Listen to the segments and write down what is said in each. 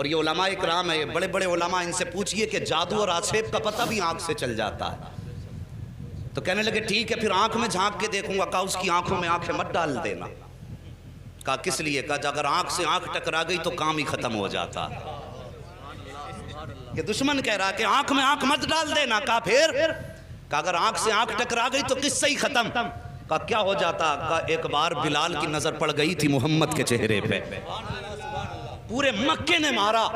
اور یہ علماء اکرام ہے، بڑے بڑے علماء، ان سے پوچھئے کہ جادو اور آسیب کا پتہ بھی آنکھ سے چل جاتا ہے. تو کہنے لگے ٹھیک ہے پھر آنکھ میں جھانک کے دیکھوں گا. کہا اس کی آنکھوں میں آنکھیں مت ڈال دینا. کہا کس لیے؟ کہا اگر آنکھ سے آنکھ ٹکرا گئی تو کام ہی ختم ہو جاتا. کہ دشمن کہہ رہا کہ آنکھ میں آنکھ مت ڈال دینا. کہا پھر؟ کہا اگر آنکھ سے آنکھ ٹکرا گئی تو قصہ ہی ختم. کہا کیا ہو جاتا؟ کہا ایک بار بلال کی نظر پڑ گئی تھی محمد کے چہرے پہ. پورے مکے نے مارا،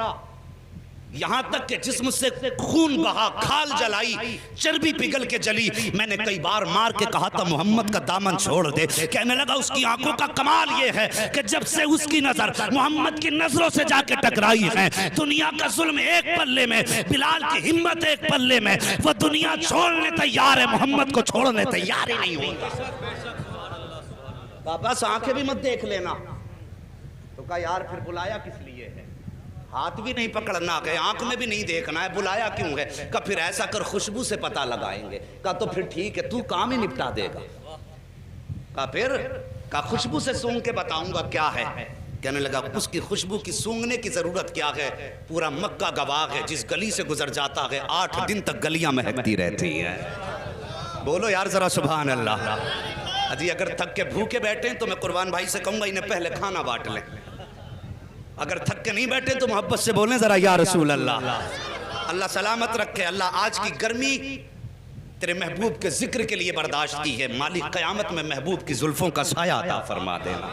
یہاں تک کہ جسم سے خون بہا، کھال جلائی، چربی پگھل کے جلی. میں نے کئی بار مار کے کہا تھا محمد کا دامن چھوڑ دے. کہنے لگا اس کی آنکھوں کا کمال یہ ہے کہ جب سے اس کی نظر محمد کی نظروں سے جا کے ٹکرائی ہے، دنیا کا ظلم ایک پلے میں، بلال کی ہمت ایک پلے میں. وہ دنیا چھوڑنے تیار ہے، محمد کو چھوڑنے تیار ہی نہیں ہوگا. بس آنکھیں بھی مت دیکھ لینا. تو کہا یار پھر بلایا کس لیے ہے؟ ہاتھ بھی نہیں پکڑنا ہے، آنکھ میں بھی نہیں دیکھنا ہے، بلایا کیوں ہے؟ کہا پھر ایسا کر خوشبو سے پتہ لگائیں گے. کہا تو پھر ٹھیک ہے، تو کام ہی نپٹا دے گا. کہا پھر؟ کہا خوشبو سے سونگ کے بتاؤں گا کیا ہے. کہنے لگا اس کی خوشبو کی سونگنے کی ضرورت کیا ہے؟ پورا مکہ گواہ ہے، جس گلی سے گزر جاتا ہے 8 دن تک گلیاں مہکتی رہتی ہیں. بولو یار ذرا سبحان اللہ. جی اگر تھک کے بھوکے بیٹھیں تو میں قربان بھائی سے کہوں گا انہیں پہلے کھانا بانٹ لیں. اگر تھک کے نہیں بیٹھے تو محبت سے بولیں ذرا یا رسول اللہ. اللہ سلامت رکھے. اللہ آج کی گرمی تیرے محبوب کے ذکر کے لیے برداشت کی ہے. مالک قیامت میں محبوب کی زلفوں کا سایہ عطا فرما دینا.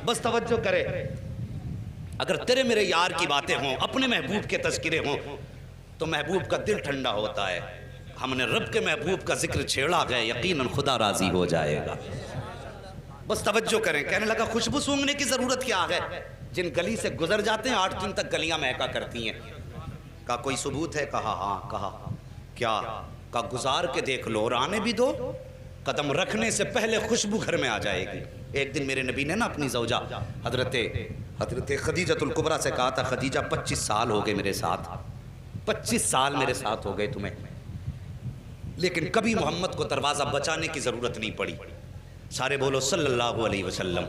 بس توجہ کرے، اگر تیرے میرے یار کی باتیں ہوں، اپنے محبوب کے تذکرے ہوں تو محبوب کا دل ٹھنڈا ہوتا ہے. ہم نے رب کے محبوب کا ذکر چھیڑا گیا، یقیناً خدا راضی ہو جائے گا. بس توجہ کریں. کہنے لگا خوشبو سونگنے کی ضرورت کیا ہے؟ جن گلی سے گزر جاتے ہیں 8 دن تک گلیاں مہکا کرتی ہیں. کہا کوئی ثبوت ہے؟ کہا ہاں. کہا کیا؟ کہا گزار کے دیکھ لو اور آنے بھی دو. قدم رکھنے سے پہلے خوشبو گھر میں آ جائے گی. ایک دن میرے نبی نے نا اپنی زوجہ حضرت خدیجۃ الکبریٰ سے کہا تھا خدیجہ 25 سال ہو گئے میرے ساتھ، 25 سال میرے ساتھ ہو گئے تمہیں، لیکن کبھی محمد کو دروازہ بچانے کی ضرورت نہیں پڑی. سارے بولو صلی اللہ علیہ وسلم.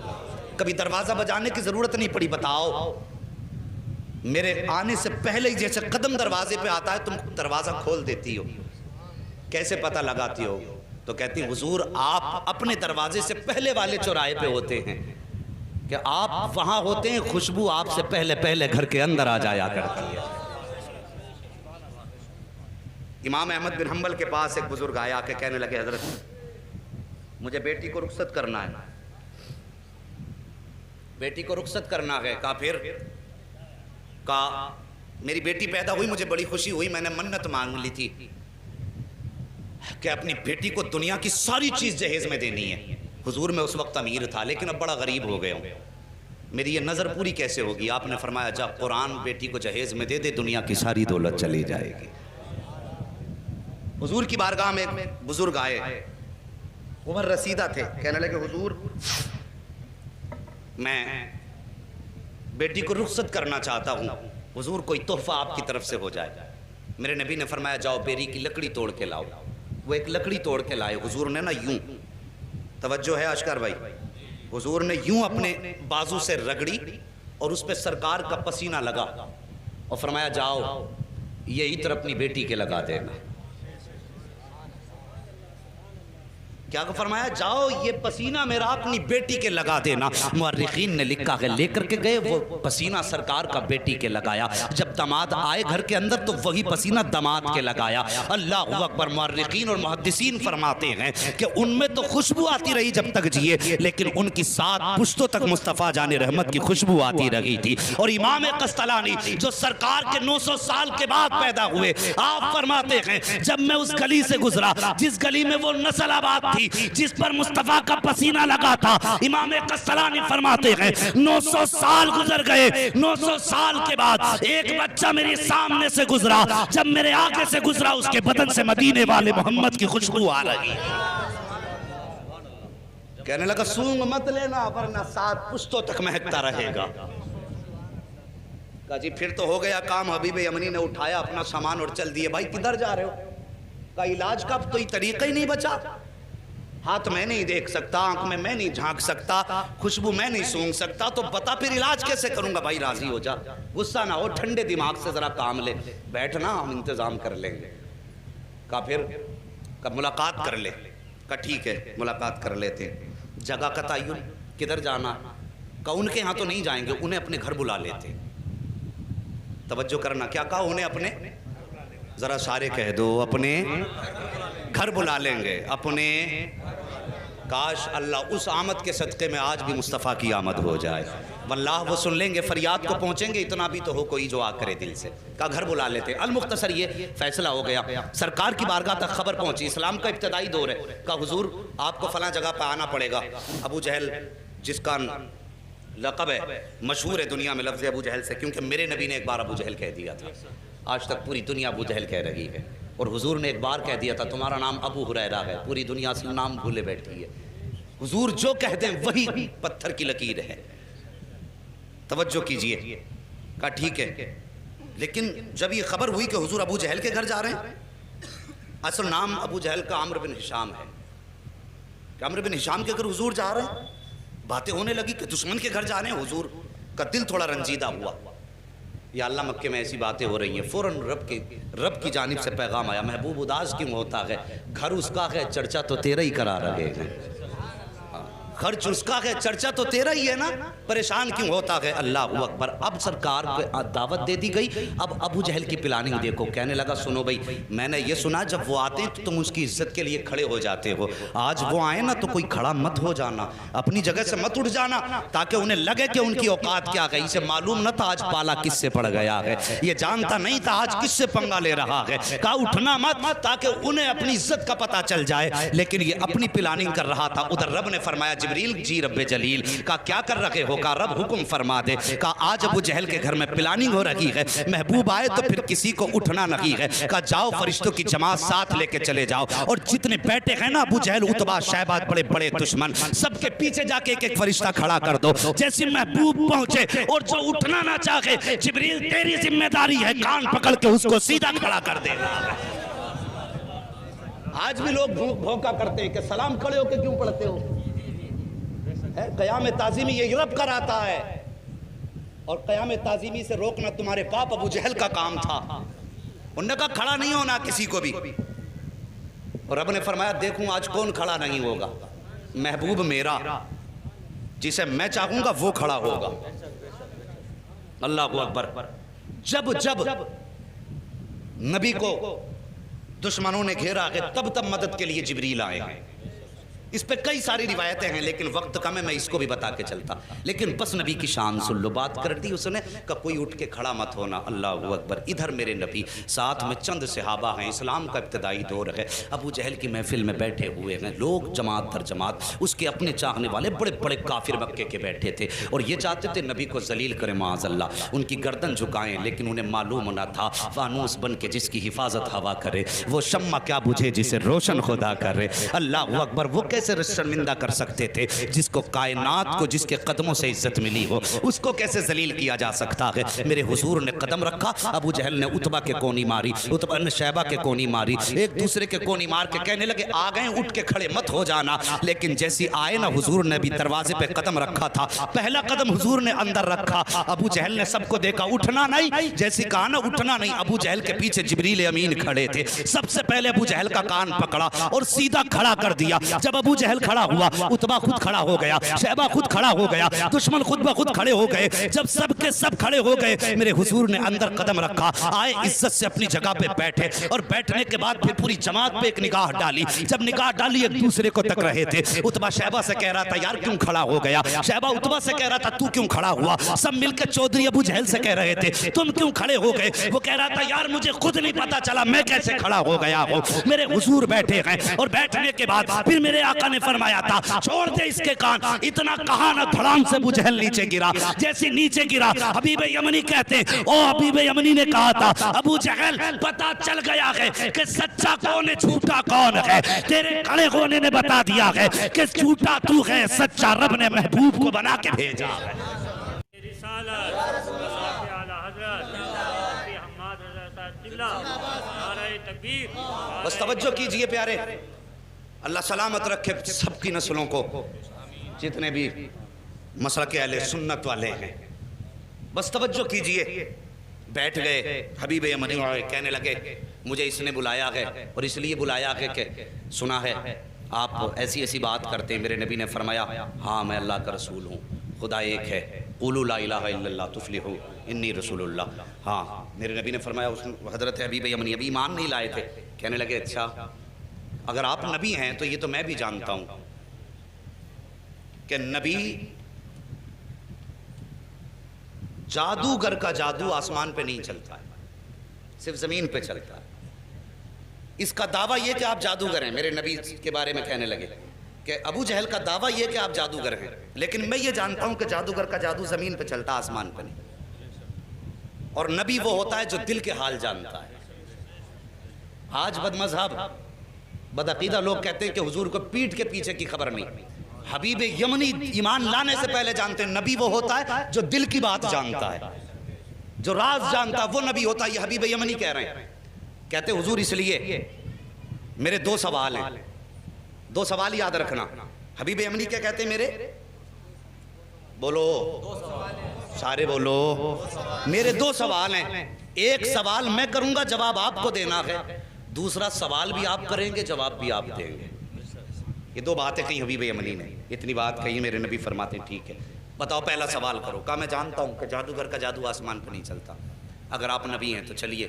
کبھی دروازہ بجانے کی ضرورت نہیں پڑی. بتاؤ میرے آنے سے پہلے ہی جیسے قدم دروازے پہ آتا ہے تم دروازہ کھول دیتی ہو. کیسے پتہ لگاتی ہو؟ تو کہتی حضور آپ اپنے دروازے سے پہلے والے چوراہے پہ ہوتے ہیں کہ آپ وہاں ہوتے ہیں، خوشبو آپ سے پہلے گھر کے اندر آ جایا کرتی ہے. امام احمد بن حنبل کے پاس ایک بزرگ آیا کہ کہنے لگے حضرت مجھے بیٹی کو رخصت کرنا ہے. بیٹی کو رخصت کرنا ہے. کہا پھر؟ کہا میری بیٹی پیدا ہوئی، مجھے بڑی خوشی ہوئی، میں نے منت مانگ لی تھی کہ اپنی بیٹی کو دنیا کی ساری چیز جہیز میں دینی ہے. حضور میں اس وقت امیر تھا لیکن اب بڑا غریب ہو گیا ہوں، میری یہ نظر پوری کیسے ہوگی؟ آپ نے فرمایا جا قرآن بیٹی کو جہیز میں دے دے، دنیا کی ساری دولت چلی جائے گی. حضور کی بارگاہ میں ایک بزرگ آئے، عمر رسیدہ تھے. کہنے لگے حضور میں بیٹی کو رخصت کرنا چاہتا ہوں، حضور کوئی تحفہ آپ کی طرف سے ہو جائے. میرے نبی نے فرمایا جاؤ بیری کی لکڑی توڑ کے لاؤ. وہ ایک لکڑی توڑ کے لائے. حضور نے نا یوں، توجہ ہے اشکر بھائی، حضور نے یوں اپنے بازو سے رگڑی اور اس پہ سرکار کا پسینہ لگا اور فرمایا جاؤ یہ عطر اپنی بیٹی کے لگا دینا. کیا فرمایا؟ جاؤ یہ پسینہ میرا اپنی بیٹی کے لگا دینا. مورخین نے لکھا ہے لے کر کے گئے وہ پسینہ سرکار کا بیٹی کے لگایا. جب داماد آئے گھر کے اندر تو وہی پسینہ داماد کے لگایا. اللہ اکبر. مورخین اور محدثین فرماتے ہیں کہ ان میں تو خوشبو آتی رہی جب تک جیے، لیکن ان کی 7 پشتوں تک مصطفیٰ جان رحمت کی خوشبو آتی رہی تھی. اور امام قسطلانی جو سرکار کے 900 سال کے بعد پیدا ہوئے، آپ فرماتے ہیں جب میں اس گلی سے گزرا جس گلی میں وہ نسل آباد تھی جس پر مصطفیٰ کا پسینہ لگا تھا، امام قسطلانی فرماتے ہیں 900 سال گزر گئے، 900 سال کے بعد ایک بچہ میرے سامنے سے گزرا، جب میرے آگے سے گزرا اس کے بدن سے مدینے والے محمد کی خوشبو آ رہی. کہنے لگا سونگ مت لینا ورنہ 7 پشتوں تک مہکتا رہے گا. کہا جی پھر تو ہو گیا کام. حبیب یمنی نے اٹھایا اپنا سامان اور چل دیے. بھائی کدھر جا رہے ہو؟ کہا علاج کا تو یہ طریقہ ہی نہیں بچا. ہاتھ میں نہیں دیکھ سکتا, آنکھ میں نہیں جھانک سکتا, خوشبو میں نہیں سونگھ سکتا, تو بتا پھر علاج کیسے کروں گا؟ بھائی راضی ہو جا, غصہ نہ ہو, ٹھنڈے دماغ سے ذرا کام لے, بیٹھنا ہم انتظام کر لیں گے. کہا پھر کب ملاقات کر لے؟ کہا ٹھیک ہے ملاقات کر لیتے ہیں. جگہ کا تعین, کدھر جانا؟ کہا ان کے ہاں تو نہیں جائیں گے, انہیں اپنے گھر بلا لیتے. توجہ کرنا, کیا کہا؟ انہیں اپنے, ذرا سارے کہہ دو, اپنے گھر بلا لیں گے. اپنے, کاش اللہ اس آمد کے صدقے میں آج بھی مصطفیٰ کی آمد ہو جائے. واللہ وہ سن لیں گے, فریاد کو پہنچیں گے, اتنا بھی تو ہو کوئی جو آ کرے دل سے. کہا گھر بلا لیتے. المختصر یہ فیصلہ ہو گیا. سرکار کی بارگاہ تک خبر پہنچی, اسلام کا ابتدائی دور ہے. کہا حضور آپ کو فلاں جگہ پہ آنا پڑے گا. ابو جہل, جس کا لقب ہے, مشہور ہے دنیا میں لفظ ابو جہل سے, کیونکہ میرے نبی نے ایک بار ابو جہل کہہ دیا تھا. آج تک پوری دنیا ابو جہل کہہ رہی ہے. اور حضور نے ایک بار کہہ دیا تھا تمہارا نام ابو ہریرہ ہے, پوری دنیا سے نام بھولے بیٹھی ہے. حضور جو کہہ دیں وہی پتھر کی لکیر ہے. توجہ کیجئے. کہا ٹھیک ہے, لیکن جب یہ خبر ہوئی کہ حضور ابو جہل کے گھر جا رہے ہیں, اصل نام ابو جہل کا عمرو بن ہشام ہے, کہ عمرو بن ہشام کے گھر حضور جا رہے ہیں. باتیں ہونے لگی کہ دشمن کے گھر جا رہے ہیں. حضور کا دل تھوڑا رنجیدہ ہوا, یا اللہ مکے میں ایسی باتیں ہو رہی ہیں. فوراً رب کی جانب سے پیغام آیا, محبوب اداس کیوں ہوتا ہے؟ گھر اس کا ہے, چرچا تو تیرا ہی کرا رہے ہیں. خرچ اس کا ہے, چرچا تو تیرا ہی ہے نا, پریشان کیوں ہوتا ہے؟ اللہ اکبر. اب سرکار کو دعوت دے دی گئی. اب ابو جہل کی پلاننگ دیکھو. کہنے لگا سنو بھائی, میں نے یہ سنا جب وہ آتے ہیں تو تم اس کی عزت کے لیے کھڑے ہو جاتے ہو. آج وہ آئے نا تو کوئی کھڑا مت ہو جانا, اپنی جگہ سے مت اٹھ جانا, تاکہ انہیں لگے کہ ان کی اوقات کیا گئی. اسے معلوم نہ تھا آج پالا کس سے پڑ گیا ہے, یہ جانتا نہیں تھا آج کس سے پنگا لے رہا ہے. کہا اٹھنا مت, تاکہ انہیں اپنی عزت کا پتہ چل جائے. لیکن یہ اپنی پلاننگ کر رہا تھا. ادھر رب نے فرمایا جبریل جی رب جلیل. کہا کیا کر رہے ہو؟ کہا رب حکم فرما دے. کہا آج ابو جہل کے گھر میں پلاننگ ہو رہی ہے, محبوب آئے تو پھر کسی کو اٹھنا نہیں ہے. کہا جاؤ فرشتوں کی جماعت ساتھ لے کے چلے جاؤ, اور جتنے بیٹے ہیں نا ابو جہل, عتبہ, شیبہ, بڑے بڑے دشمن, سب کے پیچھے جا کے ایک ایک فرشتہ کھڑا کر دو. جیسے محبوب پہنچے اور جو اٹھنا نہ چاہے, جبریل تیری ذمہ داری ہے کان پکڑ کے اس کو سیدھا کھڑا کر دینا. آج بھی لوگ بھوکا کرتے ہیں کہ سلام کھڑے ہو کے کیوں پڑھتے ہو؟ قیام تعظیمی یہ رب کراتا ہے, اور قیام تعظیمی سے روکنا تمہارے باپ ابو جہل کا کام تھا. انہوں نے کہا کھڑا نہیں ہونا کسی کو بھی. اور رب نے فرمایا دیکھوں آج کون کھڑا نہیں ہوگا. محبوب میرا, جسے میں چاہوں گا وہ کھڑا ہوگا. اللہ اکبر. جب نبی کو دشمنوں نے گھیرا ہے, تب مدد کے لیے جبریل آئے ہیں. اس پہ کئی ساری روایتیں ہیں, لیکن وقت کم ہے, میں اس کو بھی بتا کے چلتا. لیکن بس نبی کی شان سن لو. بات کر دی اس نے کہ کوئی اٹھ کے کھڑا مت ہونا. اللہ اکبر. ادھر میرے نبی, ساتھ میں چند صحابہ ہیں, اسلام کا ابتدائی دور ہے. ابو جہل کی محفل میں بیٹھے ہوئے ہیں لوگ, جماعت در جماعت. اس کے اپنے چاہنے والے بڑے بڑے کافر مکے کے بیٹھے تھے, اور یہ چاہتے تھے نبی کو ذلیل کریں معاذ اللہ, ان کی گردن جھکائیں. لیکن انہیں معلوم نہ تھا فانوس بن کے جس کی حفاظت ہوا کرے, وہ شمع کیا بجھے جسے روشن خدا کرے. اللہ اکبر. وہ کیسے شرمندہ کر سکتے تھے جس کو کائنات کو, جس کے قدموں سے عزت ملی ہو, اس کو کیسے ذلیل کیا جا سکتا ہے؟ میرے حضور نے قدم رکھا, ابو جہل نے عتبہ کے کونی ماری, عتبہ نے شیبہ کے کونی ماری, ایک دوسرے کے کونی مار کے کہنے لگے آ گئے, اٹھ کے کھڑے مت ہو جانا. لیکن جیسی آئے نا, حضور نے بھی دروازے پہ قدم رکھا تھا, پہلا قدم حضور نے اندر رکھا, ابو جہل نے سب کو دیکھا, اٹھنا نہیں. جیسی کہا نا اٹھنا نہیں, ابو جہل کے پیچھے جبریل امین کھڑے تھے. سب سے پہلے ابو جہل کا کان پکڑا اور سیدھا کھڑا کر دیا. جب ابو جہل کھڑا ہوا, عتبہ خود کھڑا ہو گیا, شیبہ خود کھڑا ہو گیا, دشمن خود بخود کھڑے ہو گئے. جب سب کے سب کھڑے ہو گئے, میرے حضور نے اندر قدم رکھا, آئے عزت سے اپنی جگہ پہ بیٹھے, اور بیٹھنے کے بعد پھر پوری جماعت پہ ایک نگاہ ڈالی. جب نگاہ ڈالی ایک دوسرے کو تک رہے تھے. عتبہ شیبہ سے کہہ رہا تھا یار کیوں کھڑا ہو گیا, شیبہ عتبہ سے کہہ رہا تھا تو کیوں کھڑا ہوا. سب مل کے چودھری ابو جہل سے کہہ رہے تھے تم کیوں کھڑے ہو گئے. وہ کہہ رہا تھا یار مجھے خود نہیں پتا چلا میں کیسے کھڑا ہو گیا ہوں. میرے حضور بیٹھے ہیں, اور بیٹھنے کے بعد پھر میرے آقا نے فرمایا تھا چھوڑ دے اس کے کان. اتنا کہا نہ دھڑام سے ابو جہل نیچے گرا. جیسے نیچے گرا, حبیب یمنی کہتے او حبیب یمنی نے کہا تھا ابو جہل پتا چل گیا ہے کہ سچا کون ہے جھوٹا کون ہے. تیرے کھڑے ہونے نے بتا دیا ہے کہ جھوٹا تو ہے, سچا رب نے محبوب کو بنا کے بھیجا ہے. بس توجہ کیجئے پیارے, اللہ سلامت رکھے سب کی نسلوں کو، جتنے بھی مسلک اہل سنت والے ہیں۔ بس توجہ کیجئے، بیٹھ گئے حبیب یمنی اور کہنے لگے مجھے اس نے بلایا ہے اور اس لیے بلایا ہے کہ سنا ہے آپ ایسی ایسی بات کرتے ہیں۔ میرے نبی نے فرمایا ہاں میں اللہ کا رسول ہوں، خدا ایک ہے، قولوا لا الہ الا اللہ تفلحوا انی رسول اللہ۔ ہاں میرے نبی نے فرمایا، حضرت حبیب یمنی ابھی ایمان نہیں لائے تھے، کہنے لگے اچھا اگر آپ نبی ہیں تو یہ تو میں بھی جانتا ہوں کہ نبی جادوگر کا جادو آسمان پہ نہیں چلتا ہے، صرف زمین پہ چلتا ہے۔ اس کا دعویٰ یہ کہ آپ جادوگر ہیں، میرے نبی کے بارے میں کہنے لگے کہ ابو جہل کا دعویٰ یہ کہ آپ جادوگر ہیں، لیکن میں یہ جانتا ہوں کہ جادوگر کا جادو زمین پہ چلتا، آسمان پہ نہیں۔ اور نبی وہ ہوتا ہے جو دل کے حال جانتا ہے۔ آج بد مذہب بدعقیدہ لوگ کہتے ہیں کہ حضور کو پیٹھ کے پیچھے کی خبر نہیں۔ حبیب یمنی ایمان لانے سے پہلے جانتے ہیں نبی وہ ہوتا ہے جو دل کی بات جانتا ہے، جو راز جانتا ہے، وہ نبی ہوتا ہے۔ یہ حبیب یمنی کہہ رہے ہیں، کہتے ہیں حضور اس لیے میرے دو سوال ہیں، دو سوال یاد رکھنا۔ حبیب یمنی کیا کہتے ہیں؟ میرے بولو سارے بولو، میرے دو سوال ہیں، ایک سوال میں کروں گا جواب آپ کو دینا ہے، دوسرا سوال بھی آپ کریں گے جواب بھی آپ دیں گے۔ یہ دو باتیں کہیں حبیب یمنی نے، اتنی بات کہی، میرے نبی فرماتے ہیں ٹھیک ہے بتاؤ پہلا سوال کرو۔ کہا میں جانتا ہوں کہ جادوگر کا جادو آسمان پہ نہیں چلتا، اگر آپ نبی ہیں تو چلیے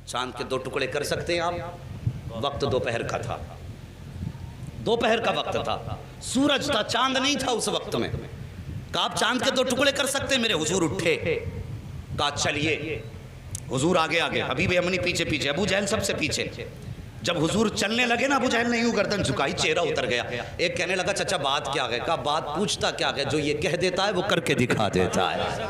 چاند کے دو ٹکڑے کر سکتے ہیں آپ؟ وقت دوپہر کا تھا، دوپہر کا وقت تھا، سورج تھا، چاند نہیں تھا اس وقت میں۔ کہا آپ چاند کے دو ٹکڑے کر سکتے ہیں؟ میرے حضور اٹھے، کہا چلیے۔ حضور آگے آگے، حبیب یمنی پیچھے پیچھے، ابو جہل سب سے پیچھے۔ جب حضور چلنے لگے نا، ابو جہل نے یوں گردن جھکائی، چہرہ اتر گیا۔ ایک کہنے لگا چچا بات کیا ہے؟ کہا بات پوچھتا کیا ہے، جو یہ کہہ دیتا ہے وہ کر کے دکھا دیتا ہے۔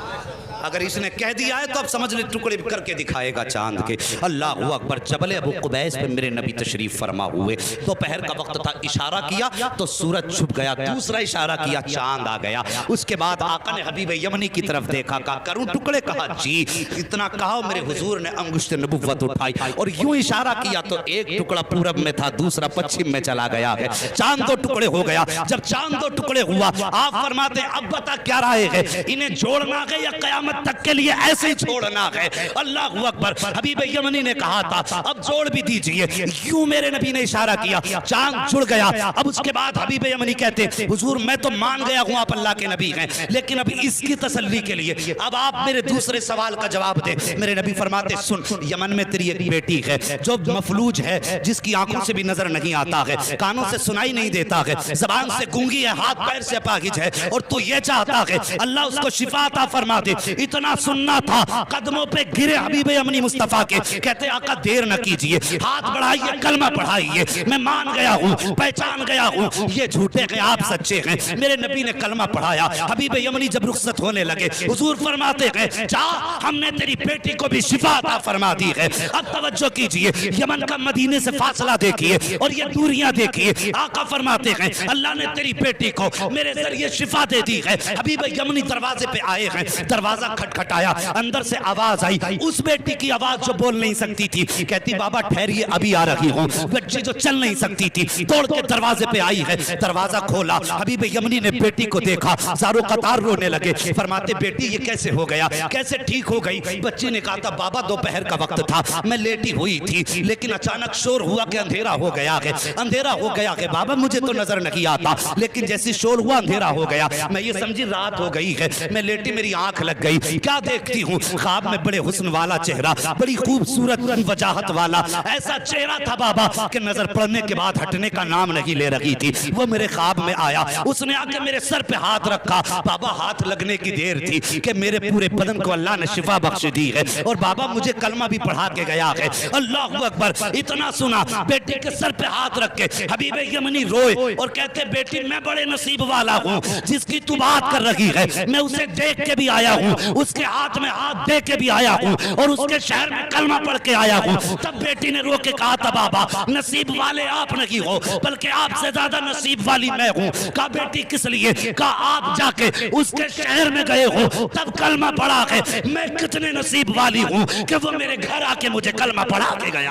اگر اس نے کہہ دیا ہے تو اب سمجھ لے ٹکڑے کر کے دکھائے گا چاند کے۔ اللہ اکبر۔ جبل ابو قبیس پہ میرے نبی تشریف فرما ہوئے، دوپہر کا وقت تھا، اشارہ کیا تو سورج چھپ گیا، دوسرا اشارہ کیا چاند آ گیا۔ اس کے بعد آقا نے حبیب یمنی کی طرف دیکھا، کہا کروں ٹکڑے؟ کہا جی۔ اتنا کہا میرے حضور نے انگشت نبوت اٹھائی اور یوں اشارہ کیا تو ایک ٹکڑا پورب میں تھا، دوسرا پچھم میں چلا گیا ہے، چاند دو ٹکڑے ہو گیا۔ جب چاند دو ٹکڑے ہوا، آپ فرماتے ہیں اب بتا کیا رائے ہے، انہیں جوڑنا ہے یا قیامت تک کے لیے ایسے ہی چھوڑنا ہے؟ اللہ اکبر۔ حبیب یمنی نے کہا تھا اب جوڑ بھی دیجئے، یوں میرے نبی نے اشارہ کیا، چاند جڑ گیا۔ اب اس کے بعد حبیب یمنی کہتے حضور میں تو مان گیا ہوں آپ اللہ کے نبی ہیں، لیکن اب اس کی تسلی کے لیے اب آپ میرے دوسرے سوال کا جواب دیں۔ میرے نبی فرماتے سن، یمن میں تیری ایک بیٹی ہے جو مفلوج ہے، جس کی آنکھوں سے بھی نظر نہیں آتا ہے، کانوں سے سنائی نہیں دیتا ہے، زبان سے گونگی ہے، ہاتھ پیر سے اپاہج ہے، اور تو یہ چاہتا ہے اللہ اس کو شفا عطا فرما دے۔ اتنا سننا تھا، قدموں پہ گرے حبیب یمنی مصطفیٰ کے، کہتے آقا دیر نہ کیجئے، ہاتھ بڑھائیے، کلمہ پڑھائیے، میں مان گیا ہوں، پہچان گیا ہوں یہ جھوٹے ہیں آپ سچے ہیں۔ میرے نبی نے کلمہ پڑھایا۔ حبیب یمنی جب رخصت ہونے لگے، حضور فرماتے ہیں جا، ہم نے تیری بیٹی کو بھی شفا عطا فرما دی ہے۔ اب توجہ کیجئے، یمن کا مدینے سے فاصلہ دیکھیے اور یہ دوریاں دیکھیے۔ آقا فرماتے ہیں اللہ نے تیری بیٹی کو میرے ذریعے شفا دے دی ہے۔ حبیب یمنی دروازے پہ آئے ہیں، دروازہ کھٹکھٹایا، اندر سے آواز آئی، اس بیٹی کی آواز جو بول نہیں سکتی تھی، کہتی بابا ٹھہریے ابھی آ رہی ہوں۔ بچی جو چل نہیں سکتی تھی توڑ کے دروازے پہ آئی ہے، دروازہ کھولا، حبیب یمنی نے بیٹی کو دیکھا، زارو قطار رونے لگے۔ فرماتے بیٹی یہ کیسے ہو گیا، کیسے ٹھیک ہو گئی؟ بچی نے کہا تھا بابا دوپہر کا وقت تھا، میں لیٹی ہوئی تھی، لیکن اچانک شور ہوا کہ اندھیرا ہو گیا ہے، اندھیرا ہو گیا ہے بابا، مجھے تو نظر نہیں آتا، لیکن جیسی شور ہوا اندھیرا ہو گیا، میں یہ سمجھی رات ہو گئی ہے، میں لیٹی میری آنکھ لگ گئی، کیا دیکھتی ہوں؟ خواب میں بڑے حسن والا چہرہ، بڑی خوبصورت وجاہت والا ایسا چہرہ تھا بابا کہ نظر پڑنے کے بعد ہٹنے کا نام نہیں لے رہی تھی۔ وہ میرے خواب میں آیا، اس نے آ کے میرے سر پہ ہاتھ رکھا، بابا ہاتھ لگنے کی دیر تھی کہ میرے پورے بدن کو اللہ نے شفا بخش دی ہے، اور بابا مجھے کلمہ بھی پڑھا کے گیا ہے۔ اللہ اکبر۔ اتنا سنا، بیٹی کے سر پہ ہاتھ رکھ کے حبیب یمنی روئے اور کہتے بیٹی میں بڑے نصیب والا ہوں، جس کی تو بات کر رہی ہے میں اسے دیکھ کے بھی آیا ہوں، اس کے ہاتھ میں ہاتھ دے کے بھی آیا ہوں، اور اس کے شہر میں کلمہ پڑھ کے آیا ہوں۔ تب بیٹی نے رو کے کہا تھا بابا نصیب والے آپ نہیں ہو، بلکہ آپ سے زیادہ نصیب والی میں ہوں۔ کہا بیٹی کس لیے؟ کہا آپ جا کے اس کے شہر میں گئے ہو، تب کلمہ پڑھا ہے، میں کتنے نصیب والی ہوں کہ وہ میرے گھر آ کے مجھے کلمہ پڑھا کے گیا۔